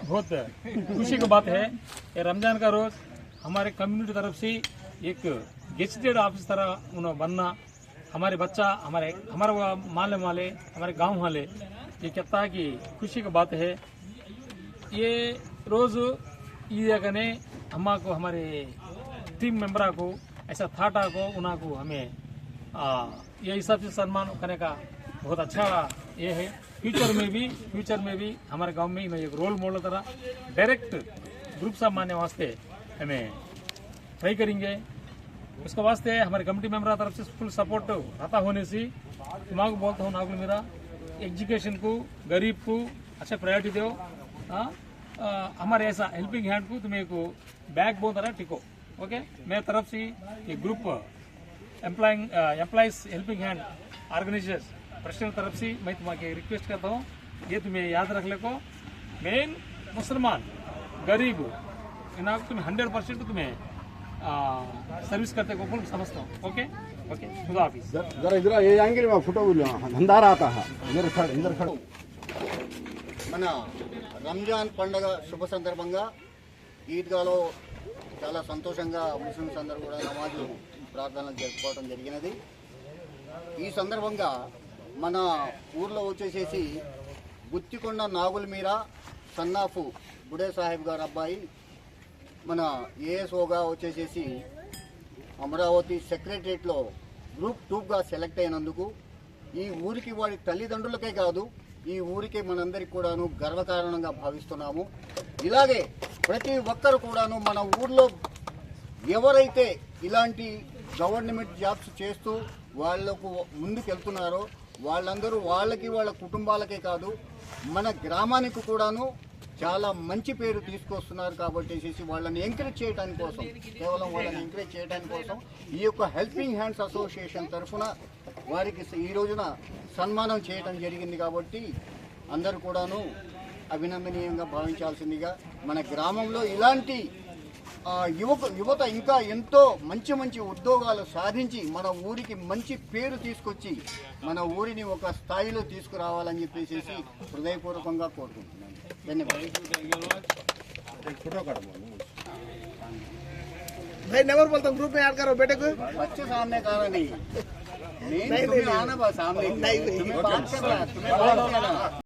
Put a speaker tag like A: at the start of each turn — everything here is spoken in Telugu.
A: बहुत खुशी की बात है। ये रमजान का रोज हमारे कम्युनिटी तरफ से एक गेजेटेड ऑफिसर उन्होंने बनना, हमारे बच्चा हमारे माले वाले हमारे गांव वाले ये कहता है कि खुशी की बात है। ये रोज ईदने अम्मा को हमारे टीम मेंबर को ऐसा थाटा को उन्हें को हमें ये हिसाब से सम्मान करने का बहुत अच्छा ये है। फ्यूचर में भी हमारे गांव में एक रोल मॉडल तरह डायरेक्ट ग्रुप साहब मानने वास्ते हमें ट्राई करेंगे। उसके वास्ते हमारे कमेटी मेंबर तरफ से फुल सपोर्ट रहता होने से मैं बोलता हूँ नागुल मेरा एजुकेशन को गरीब को अच्छा प्रायोरिटी दो। हमारे ऐसा हेल्पिंग हैंड को तुम्हें को बैक बोन तरह टिको। ओके, मेरे तरफ से ये group employees helping hand organisers president तरफ से मैं तुम्हें रिक्वेस्ट करता हूँ, ये तुम्हें याद रख ले को मेन मुसलमान गरीब इन्हें तुम्हें 100% तुम्हें सर्विस करते को समझता हूँ। ओके ओके, खुदा हाफिज।
B: जरा इधर ये एंगल में फोटो अंधार आता है इधर खड़ो।
C: మన రంజాన్ పండగ శుభ సందర్భంగా ఈద్గాలో చాలా సంతోషంగా ముస్లిమ్స్ అందరూ కూడా నమాజు ప్రార్థనలు జరుపుకోవడం జరిగినది। ఈ సందర్భంగా మన ఊర్లో వచ్చేసేసి గుత్తికొండ నాగుల్ మీరా సన్నాఫు బుడే సాహెబ్ గారు అబ్బాయి మన ఏఎస్ఓగా వచ్చేసేసి అమరావతి సెక్రటరియట్లో గ్రూప్ 2గా సెలెక్ట్ అయినందుకు ఈ ఊరికి వాడి తల్లిదండ్రులకే కాదు ఈ ఊరికి మనందరికి కూడాను గర్వకారణంగా భావిస్తున్నాము। ఇలాగే ప్రతి ఒక్కరు కూడాను మన ఊర్లో ఎవరైతే ఇలాంటి గవర్నమెంట్ జాబ్స్ చేస్తూ వాళ్లకు ముందుకెళ్తున్నారో వాళ్ళందరూ వాళ్ళకి వాళ్ళ కుటుంబాలకే కాదు మన గ్రామానికి కూడాను చాలా మంచి పేరు తీసుకొస్తున్నారు। కాబట్టి వాళ్ళని ఎంకరేజ్ చేయడానికి కోసం కేవలం వాళ్ళని ఎంకరేజ్ చేయడానికి కోసం ఈ యొక్క హెల్పింగ్ హ్యాండ్స్ అసోసియేషన్ తరఫున వారికి ఈ రోజున సన్మానం చేయడం జరిగింది। కాబట్టి అందరూ కూడాను అభినందనీయంగా భావించాల్సిందిగా మన గ్రామంలో ఇలాంటి యువత ఇంకా ఎంతో మంచి మంచి ఉద్యోగాలు సాధించి మన ఊరికి మంచి పేరు తీసుకొచ్చి మన ఊరిని ఒక స్థాయిలో తీసుకురావాలని చెప్పేసి హృదయపూర్వకంగా కోరుకుంటున్నాను। ధన్యవాదాలు।
D: भाई नेवर बोलता ग्रुप में ऐड करो बेटे को।
C: बच्चे सामने कहा नहीं, तुम्हें आना बस सामने, तुम्हें बात करना, तुम्हें बात करना।